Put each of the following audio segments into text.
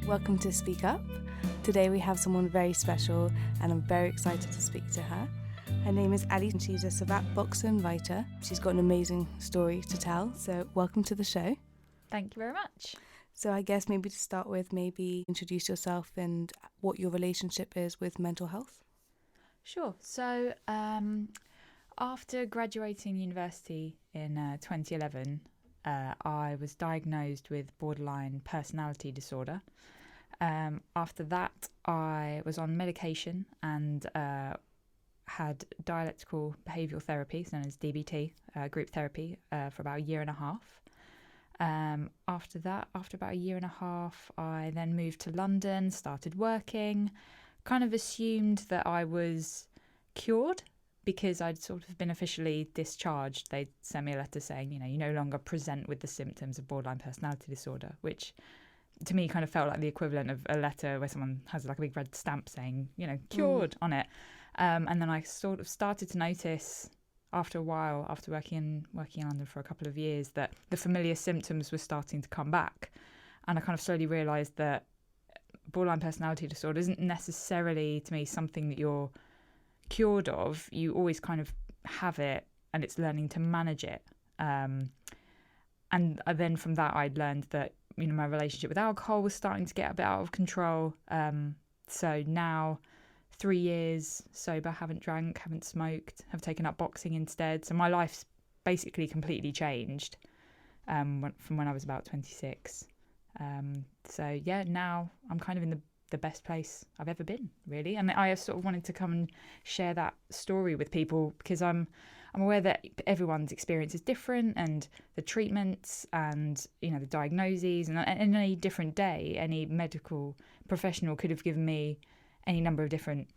welcome to Speak Up. Today we have someone very special and I'm very excited to speak to her. Her name is Ali and she's a Savate boxer and writer. She's got an amazing story to tell, so welcome to the show. Thank you very much. So I guess maybe to start with, maybe introduce yourself and what your relationship is with mental health. Sure. So after graduating university in 2011, I was diagnosed with borderline personality disorder. After that, I was on medication and had Dialectical Behaviour Therapy, known as DBT, group therapy, for about a year and a half. After that, after about a year and a half, I then moved to London, started working, kind of assumed that I was cured because I'd sort of been officially discharged. They'd send me a letter saying, you no longer present with the symptoms of borderline personality disorder, which to me kind of felt like the equivalent of a letter where someone has like a big red stamp saying, cured on it. And then I sort of started to notice after a while, after working in London for a couple of years, that the familiar symptoms were starting to come back. And I kind of slowly realised that borderline personality disorder isn't necessarily, to me, something that you're cured of. You always kind of have it, and it's learning to manage it. And then from that, I'd learned that my relationship with alcohol was starting to get a bit out of control. So now, 3 years sober, haven't drank, haven't smoked, have taken up boxing instead. So my life's basically completely changed from when I was about 26. So yeah, now I'm kind of in the best place I've ever been, really. And I sort of wanted to come and share that story with people because I'm aware that everyone's experience is different, and the treatments and the diagnoses, and any different day, any medical professional could have given me any number of different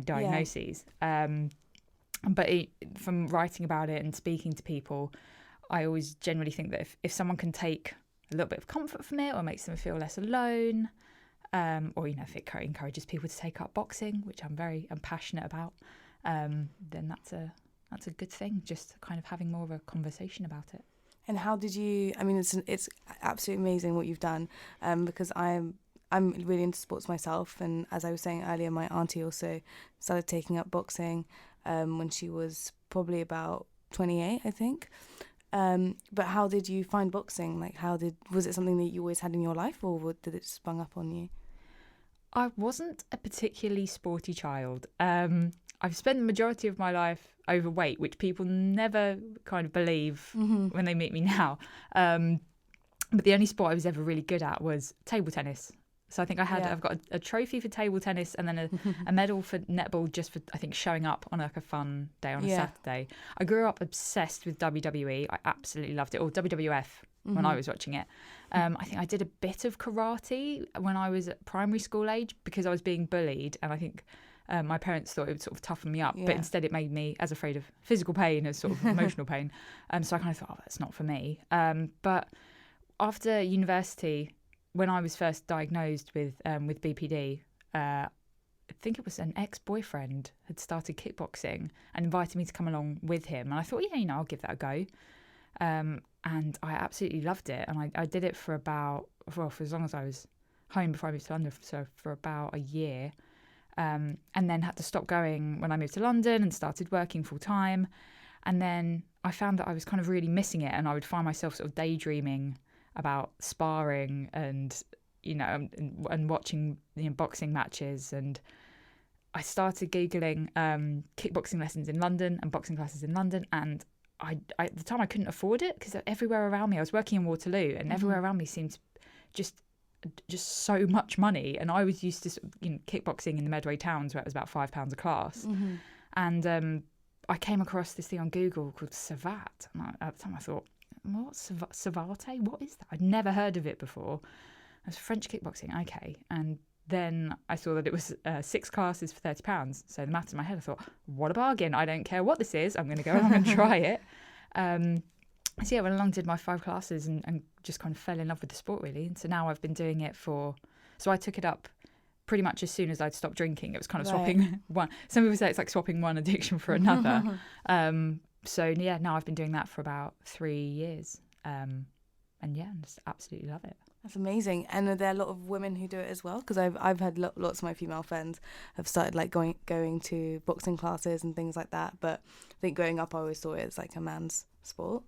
diagnoses. But from writing about it and speaking to people, I always generally think that if someone can take a little bit of comfort from it, or makes them feel less alone, or if it encourages people to take up boxing, which I'm passionate about, then that's a good thing. Just kind of having more of a conversation about it. And how did you? I mean, it's absolutely amazing what you've done, because I'm really into sports myself, and as I was saying earlier, my auntie also started taking up boxing when she was probably about 28, I think. But how did you find boxing? Like, was it something that you always had in your life, or did it sprung up on you? I wasn't a particularly sporty child. I've spent the majority of my life overweight, which people never kind of believe when they meet me now. But the only sport I was ever really good at was table tennis. So I think I've got a trophy for table tennis and then a medal for netball, just for, I think, showing up on like a fun day on a Saturday. I grew up obsessed with WWE. I absolutely loved it, or WWF when I was watching it. I think I did a bit of karate when I was at primary school age because I was being bullied, and I think my parents thought it would sort of toughen me up, but instead it made me as afraid of physical pain as sort of emotional pain. So I kind of thought, that's not for me. But after university, when I was first diagnosed with BPD, I think it was an ex-boyfriend had started kickboxing and invited me to come along with him. And I thought, I'll give that a go. And I absolutely loved it. And I did it for as long as I was home before I moved to London, so for about a year. And then had to stop going when I moved to London and started working full time. And then I found that I was kind of really missing it, and I would find myself sort of daydreaming about sparring and and watching boxing matches. And I started Googling kickboxing lessons in London and boxing classes in London, and I at the time I couldn't afford it because everywhere around me, I was working in Waterloo, and everywhere around me seemed just so much money. And I was used to kickboxing in the Medway towns where it was about £5 a class. And I came across this thing on Google called Savate, and at the time I thought, what's Savate? What is that? I'd never heard of it before. It was French kickboxing, okay. And then I saw that it was 6 classes for £30. So the maths in my head, I thought, what a bargain. I don't care what this is. I'm going to go along and try it. So yeah, went along, did my 5 classes and just kind of fell in love with the sport, really. And so now I've been doing it so I took it up pretty much as soon as I'd stopped drinking. It was kind of swapping one. Some people say it's like swapping one addiction for another. So yeah, now I've been doing that for about 3 years. And yeah, I just absolutely love it. That's amazing. And are there a lot of women who do it as well? Because I've had lots of my female friends have started like going to boxing classes and things like that. But I think growing up, I always thought it was like a man's sport.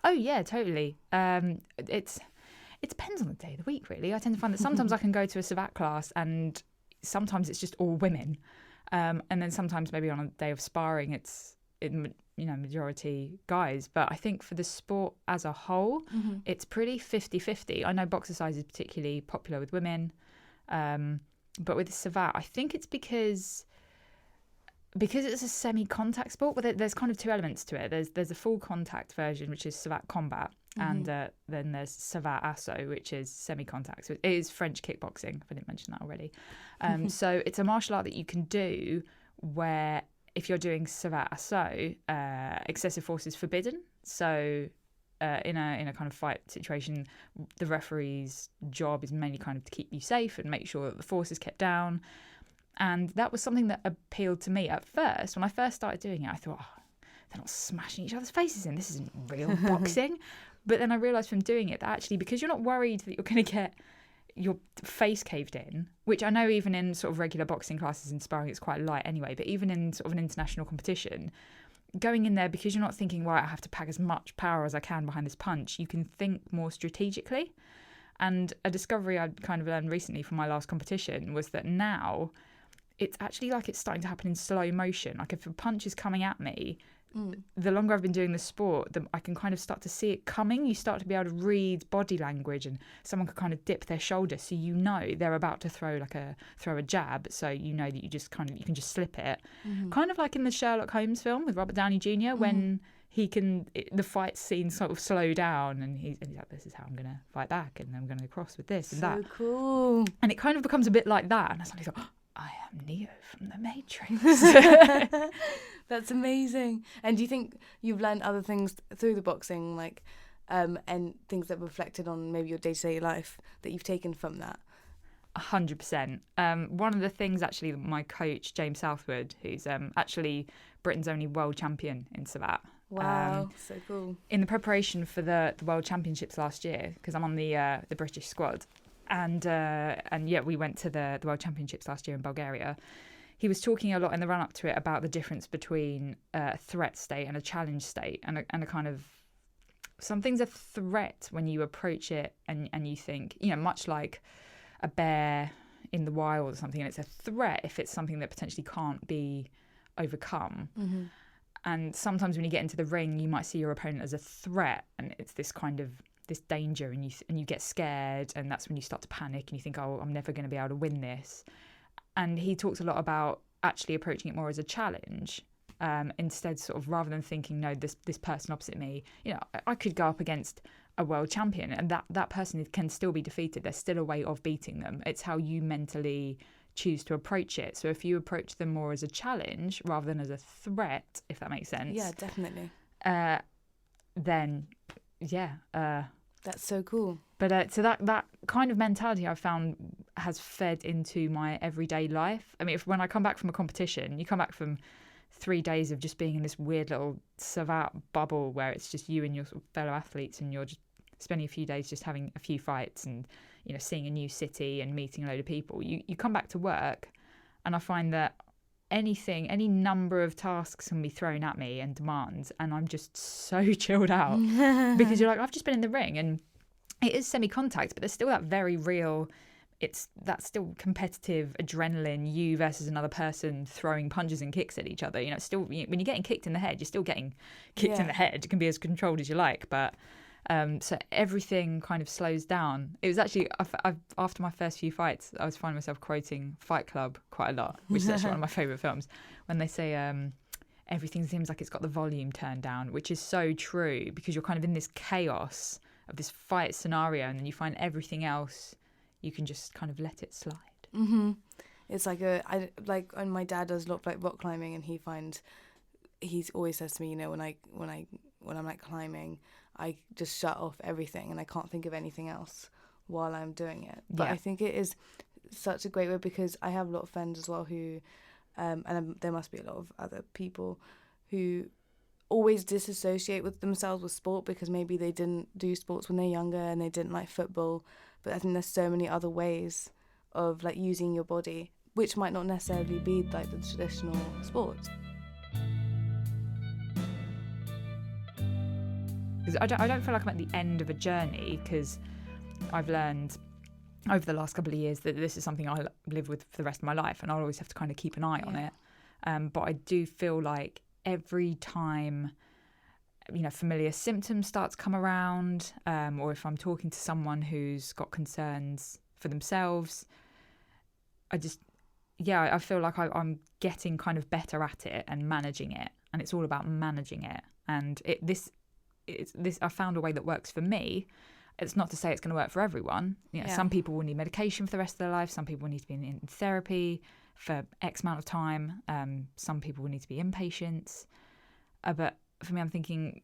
Oh yeah, totally. It depends on the day of the week, really. I tend to find that sometimes I can go to a Savate class and sometimes it's just all women, and then sometimes maybe on a day of sparring it's majority guys. But I think for the sport as a whole, it's pretty 50-50. I know boxercise is particularly popular with women, but with Savate, I think it's because it's a semi-contact sport. But there's kind of two elements to it. There's a full contact version, which is Savate combat, and then there's Savate Asso, which is semi-contact. So it is French kickboxing, if I didn't mention that already. So it's a martial art that you can do where if you're doing Savate Asso, excessive force is forbidden. So in a kind of fight situation, the referee's job is mainly kind of to keep you safe and make sure that the force is kept down. And that was something that appealed to me at first. When I first started doing it, I thought, oh, they're not smashing each other's faces in. This isn't real boxing. But then I realised from doing it that actually, because you're not worried that you're going to get your face caved in, which I know even in sort of regular boxing classes and sparring it's quite light anyway, but even in sort of an international competition, going in there, because you're not thinking, right, I have to pack as much power as I can behind this punch, you can think more strategically. And a discovery I'd kind of learned recently from my last competition was that now it's actually like it's starting to happen in slow motion. Like if a punch is coming at me, the longer I've been doing the sport, I can kind of start to see it coming. You start to be able to read body language, and someone could kind of dip their shoulder, so you know they're about to throw a jab. So you know that you can just slip it, kind of like in the Sherlock Holmes film with Robert Downey Jr. when the fight scene sort of slow down, and he's like, this is how I'm going to fight back, and I'm going to cross with this and that. So cool. And it kind of becomes a bit like that, and I suddenly thought, I am Neo from the Matrix. That's amazing. And do you think you've learned other things through the boxing, like, and things that reflected on maybe your day-to-day life that you've taken from that? 100%. One of the things actually that my coach, James Southwood, who's actually Britain's only world champion in Savate. Wow, so cool. In the preparation for the World Championships last year, because I'm on the British squad, and yeah, we went to the World Championships last year in Bulgaria. He was talking a lot in the run-up to it about the difference between a threat state and a challenge state, and a kind of, something's a threat when you approach it and you think, much like a bear in the wild or something, and it's a threat if it's something that potentially can't be overcome. And sometimes when you get into the ring, you might see your opponent as a threat, and it's this kind of this danger, and you get scared, and that's when you start to panic and you think, oh, I'm never going to be able to win this. And he talks a lot about actually approaching it more as a challenge, instead, sort of, rather than thinking, no, this person opposite me, I could go up against a world champion, and that person can still be defeated. There's still a way of beating them. It's how you mentally choose to approach it. So if you approach them more as a challenge rather than as a threat, if that makes sense. Yeah, definitely. Then, yeah. That's so cool. But so that kind of mentality I've found has fed into my everyday life. I mean, when I come back from a competition, you come back from 3 days of just being in this weird little Savate bubble where it's just you and your sort of fellow athletes, and you're just spending a few days just having a few fights and, seeing a new city and meeting a load of people. You come back to work, and I find that any number of tasks can be thrown at me and demands, and I'm just so chilled out because you're like, I've just been in the ring, and it is semi-contact, but there's still that very real, that's still competitive adrenaline, you versus another person throwing punches and kicks at each other. It's still, when you're getting kicked in the head, you're still getting kicked in the head. It can be as controlled as you like, but so everything kind of slows down. It was actually, after my first few fights, I was finding myself quoting Fight Club quite a lot, which is actually one of my favourite films, when they say everything seems like it's got the volume turned down, which is so true, because you're kind of in this chaos of this fight scenario, and then you find everything else, you can just kind of let it slide. It's like and my dad does a lot of like rock climbing, and he always says to me, when I'm like climbing, I just shut off everything and I can't think of anything else while I'm doing it. But I think it is such a great way, because I have a lot of friends as well who, and there must be a lot of other people who always disassociate with themselves with sport, because maybe they didn't do sports when they're younger and they didn't like football, but I think there's so many other ways of like using your body, which might not necessarily be like the traditional sports. Because I don't feel like I'm at the end of a journey, because I've learned over the last couple of years that this is something I live with for the rest of my life, and I'll always have to kind of keep an eye on it. But I do feel like every time, familiar symptoms start to come around, or if I'm talking to someone who's got concerns for themselves, I feel like I'm getting kind of better at it and managing it, and it's all about managing it. And I found a way that works for me. It's not to say it's going to work for everyone. Some people will need medication for the rest of their life. Some people will need to be in therapy for X amount of time. Some people will need to be inpatients. But for me, I'm thinking,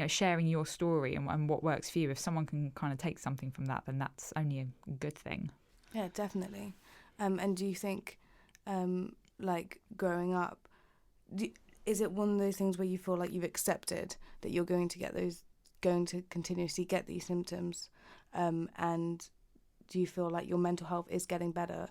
sharing your story and what works for you. If someone can kind of take something from that, then that's only a good thing. Yeah, definitely. And do you think, like growing up, is it one of those things where you feel like you've accepted that you're going to continuously get these symptoms, and do you feel like your mental health is getting better?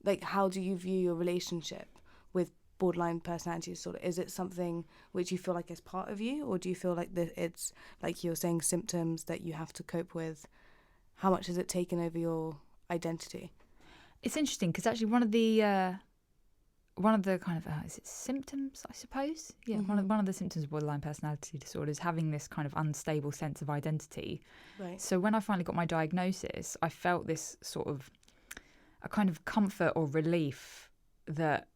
Like, how do you view your relationship with borderline personality disorder? Is it something which you feel like is part of you, or do you feel like that it's, like you're saying, symptoms that you have to cope with? How much has it taken over your identity? It's interesting because actually one of the kind of is it symptoms, I suppose? Yeah, Mm-hmm. one of the symptoms of borderline personality disorder is having this kind of unstable sense of identity. Right. So when I finally got my diagnosis, I felt this sort of a kind of comfort or relief that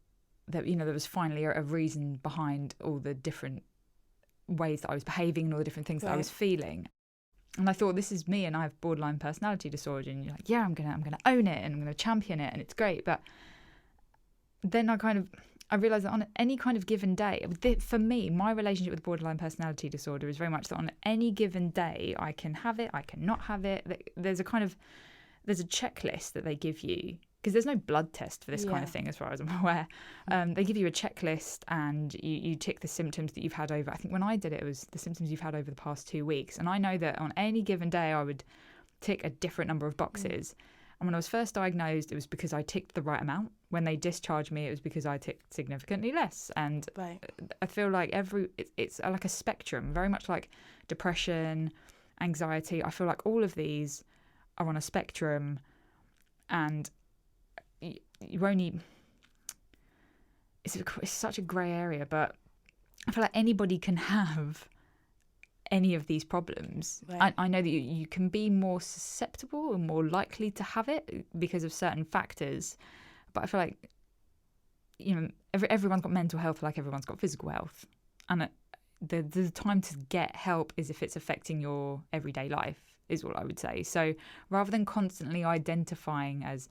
there was finally a reason behind all the different ways that I was behaving and all the different things that I was feeling. And I thought, this is me, and I have borderline personality disorder. And you're like, yeah, I'm gonna own it, and I'm gonna champion it, and it's great. But then I realised that on any kind of given day, for me, my relationship with borderline personality disorder is very much that on any given day, I can have it, I cannot have it. There's a checklist that they give you, because there's no blood test for this kind of thing, as far as I'm aware. They give you a checklist, and you tick the symptoms that you've had over. I think when I did it, it was the symptoms you've had over the past 2 weeks. And I know that on any given day, I would tick a different number of boxes. And when I was first diagnosed, it was because I ticked the right amount. When they discharged me, it was because I ticked significantly less. And I feel like it's like a spectrum, very much like depression, anxiety. I feel like all of these are on a spectrum, and it's such a grey area, but I feel like anybody can have any of these problems. Right. I know that you can be more susceptible and more likely to have it because of certain factors, but I feel like everyone's got mental health like everyone's got physical health, and the time to get help is if it's affecting your everyday life, is what I would say. So rather than constantly identifying as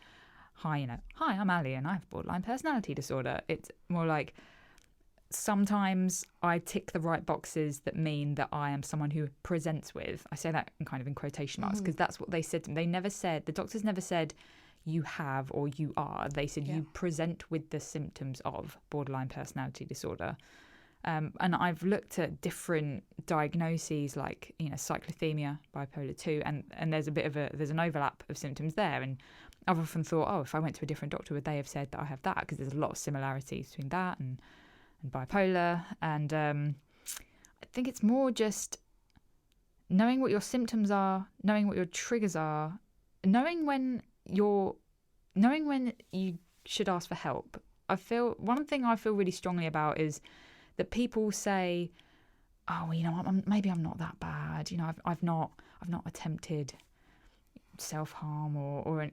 hi, I'm Ali and I have borderline personality disorder, it's more like, sometimes I tick the right boxes that mean that I am someone who presents with. I say that in quotation marks, because that's what they said to me. The doctors never said you have or you are. They said you present with the symptoms of borderline personality disorder. And I've looked at different diagnoses like, cyclothymia, bipolar 2, and there's there's an overlap of symptoms there. And I've often thought, if I went to a different doctor, would they have said that I have that? Because there's a lot of similarities between that and bipolar. And I think it's more just knowing what your symptoms are, knowing what your triggers are, knowing when you should ask for help. One thing I feel really strongly about is that people say, maybe I'm not that bad. I've not attempted self-harm or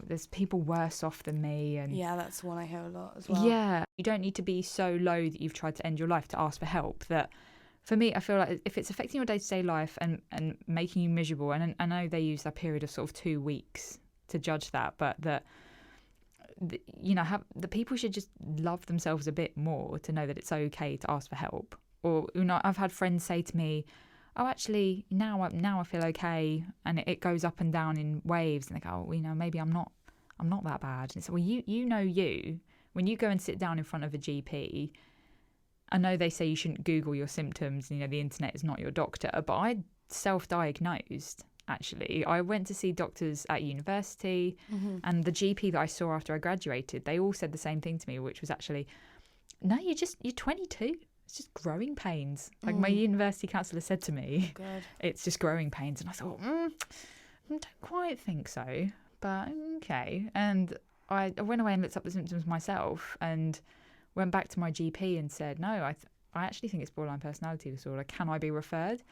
there's people worse off than me. And that's one I hear a lot as well. You don't need to be so low that you've tried to end your life to ask for help. That for me, I feel like if it's affecting your day-to-day life and making you miserable, and I know they use that period of sort of 2 weeks to judge that, but the people should just love themselves a bit more to know that it's okay to ask for help. Or I've had friends say to me, actually now I feel okay, and it goes up and down in waves, and they go, maybe I'm not that bad. And so, when you go and sit down in front of a GP, I know they say you shouldn't Google your symptoms, the internet is not your doctor, but I self-diagnosed actually. I went to see doctors at university, and the GP that I saw after I graduated, they all said the same thing to me, which was actually, no, you're 22. It's just growing pains. Like my university counsellor said to me, it's just growing pains. And I thought, I don't quite think so, but okay. And I went away and looked up the symptoms myself and went back to my GP and said, no, I actually think it's borderline personality disorder. Can I be referred?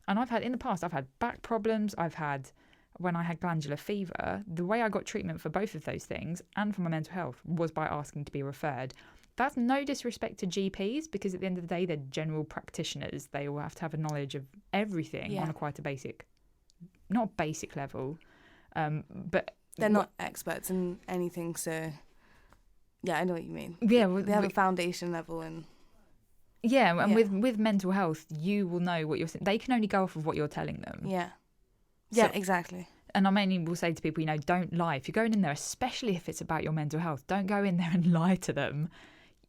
And in the past, I've had back problems. When I had glandular fever, the way I got treatment for both of those things and for my mental health was by asking to be referred. That's no disrespect to GPs, because at the end of the day, they're general practitioners. They all have to have a knowledge of everything on a quite a basic, not basic level, but they're not experts in anything. So yeah, I know what you mean. Yeah, they have a foundation level and. Yeah, and with mental health, you will know what they can only go off of what you're telling them. Yeah. So, yeah, exactly. And I mainly will say to people, don't lie. If you're going in there, especially if it's about your mental health, don't go in there and lie to them.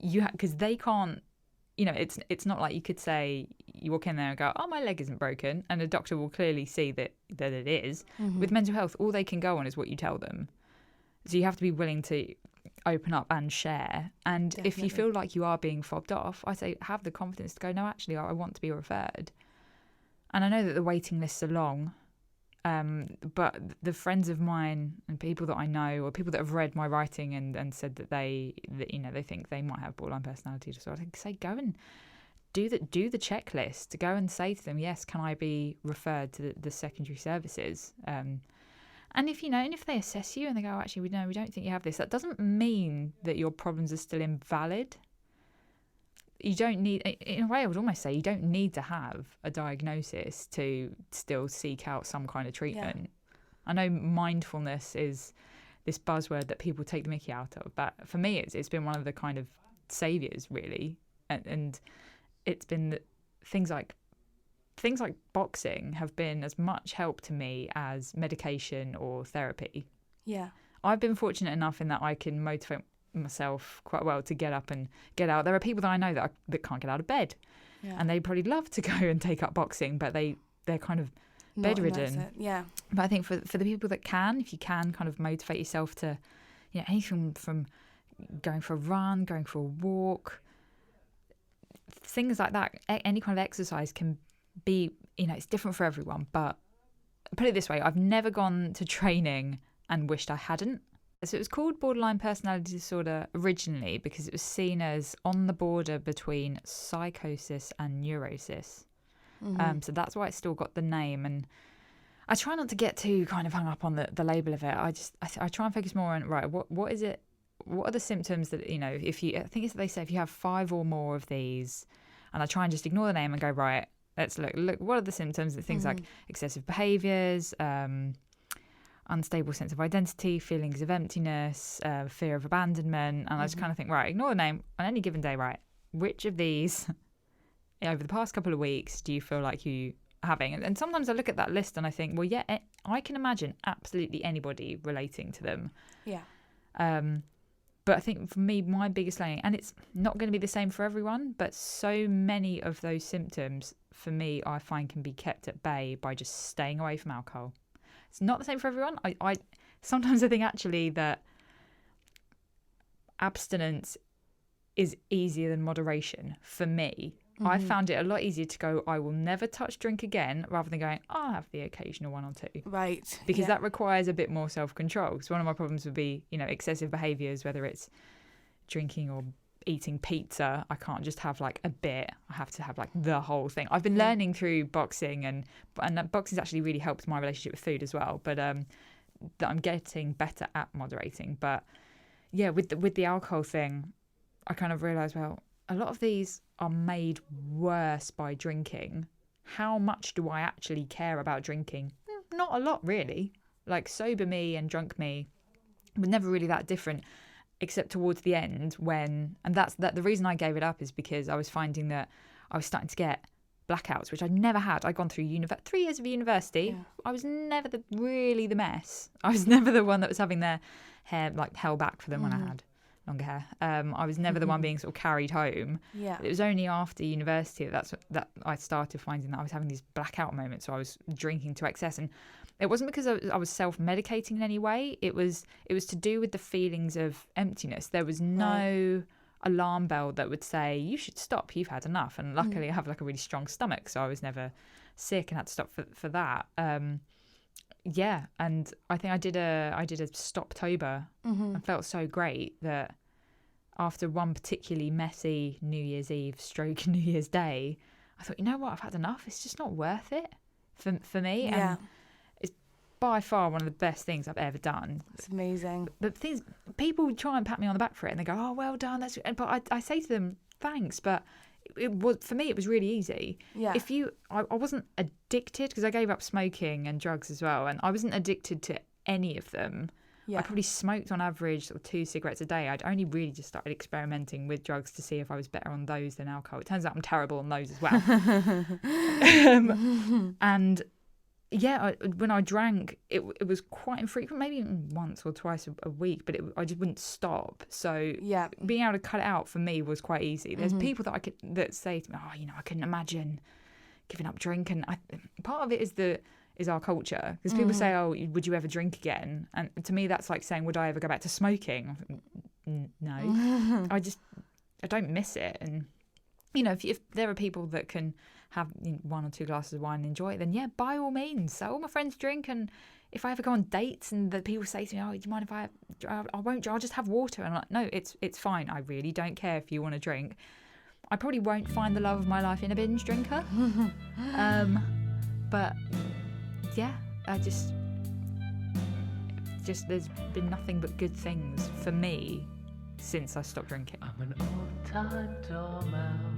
Because they can't, it's not like you could say, you walk in there and go, oh, my leg isn't broken. And the doctor will clearly see that it is. With mental health, all they can go on is what you tell them. So you have to be willing to open up and share. And Definitely. If you feel like you are being fobbed off, I say have the confidence to go, no, actually, I want to be referred. And I know that the waiting lists are long, but the friends of mine and people that I know, or people that have read my writing and said that they think they might have borderline personality disorder, I say go and do the checklist. Go and say to them, yes, can I be referred to the secondary services? And if they assess you and they go, actually, we don't think you have this, that doesn't mean that your problems are still invalid. You don't need, in a way, I would almost say you don't need to have a diagnosis to still seek out some kind of treatment. Yeah. I know mindfulness is this buzzword that people take the mickey out of, but for me, it's been one of the kind of saviors, really. And it's been that things like boxing have been as much help to me as medication or therapy. Yeah. I've been fortunate enough in that I can motivate myself quite well to get up and get out. There are people that I know that can't get out of bed, and they probably love to go and take up boxing, but they're kind of bedridden. Yeah. But I think for the people that can, if you can kind of motivate yourself to, anything from going for a run, going for a walk, things like that, any kind of exercise can be, it's different for everyone. But put it this way, I've never gone to training and wished I hadn't. So it was called borderline personality disorder originally because it was seen as on the border between psychosis and neurosis. So that's why it's still got the name. And I try not to get too kind of hung up on the label of it. I try and focus more on, right, what is it? What are the symptoms that, I think they say if you have 5 or more of these, and I try and just ignore the name and go, right, let's look, what are the symptoms? Things like excessive behaviours, unstable sense of identity, feelings of emptiness, fear of abandonment. And I just kind of think, right, ignore the name on any given day, right? Which of these over the past couple of weeks do you feel like you are having? And sometimes I look at that list and I think, well, yeah, I can imagine absolutely anybody relating to them. Yeah. But I think for me, my biggest learning, and it's not going to be the same for everyone, but so many of those symptoms for me, I find can be kept at bay by just staying away from alcohol. It's not the same for everyone. I sometimes I think actually that abstinence is easier than moderation for me. I found it a lot easier to go, I will never touch drink again, rather than going, I'll have the occasional one or two. Right. Because that requires a bit more self-control. So one of my problems would be, excessive behaviours, whether it's drinking or eating pizza. I can't just have like a bit. I have to have like the whole thing. I've been learning through boxing, and boxing's actually really helped my relationship with food as well. But that I'm getting better at moderating. But yeah, with the alcohol thing, I kind of realised, well, a lot of these are made worse by drinking. How much do I actually care about drinking? Not a lot, really. Like sober me and drunk me were never really that different, except towards the end the reason I gave it up is because I was finding that I was starting to get blackouts, which I'd never had. I'd gone through 3 years of university. Yeah. I was never really the mess. I was never the one that was having their hair like held back for them when I had longer hair. I was never the one being sort of carried home. Yeah. It was only after university that I started finding that I was having these blackout moments. So I was drinking to excess, and it wasn't because I was self-medicating in any way. It was to do with the feelings of emptiness. There was no alarm bell that would say, you should stop, you've had enough. And luckily I have like a really strong stomach, so I was never sick and had to stop for that. Yeah, and I think I did a Stoptober and felt so great that after one particularly messy New Year's Eve stroke New Year's Day, I thought, you know what, I've had enough. It's just not worth it for me. Yeah. And it's by far one of the best things I've ever done. It's amazing. But people try and pat me on the back for it, and they go, "Oh, well done." But I say to them, "Thanks," but it was, for me, it was really easy. Yeah. I wasn't addicted, because I gave up smoking and drugs as well, and I wasn't addicted to any of them. Yeah. I probably smoked on average sort of 2 cigarettes a day. I'd only really just started experimenting with drugs to see if I was better on those than alcohol. It turns out I'm terrible on those as well. And yeah, when I drank, it was quite infrequent, maybe once or twice a week, but I just wouldn't stop. So being able to cut it out for me was quite easy. There's people that say to me, "Oh, you know, I couldn't imagine giving up drink," and part of it is our culture, because people say, "Oh, would you ever drink again?" And to me, that's like saying, "Would I ever go back to smoking?" No, I don't miss it. And you know, if there are people that can have 1 or 2 glasses of wine and enjoy it, then yeah, by all means. So all my friends drink, and if I ever go on dates and the people say to me, "Oh, do you mind if I won't, I'll just have water," and I'm like, no, it's fine. I really don't care if you want to drink. I probably won't find the love of my life in a binge drinker. But yeah, I just there's been nothing but good things for me since I stopped drinking. I'm an old-time doormouse.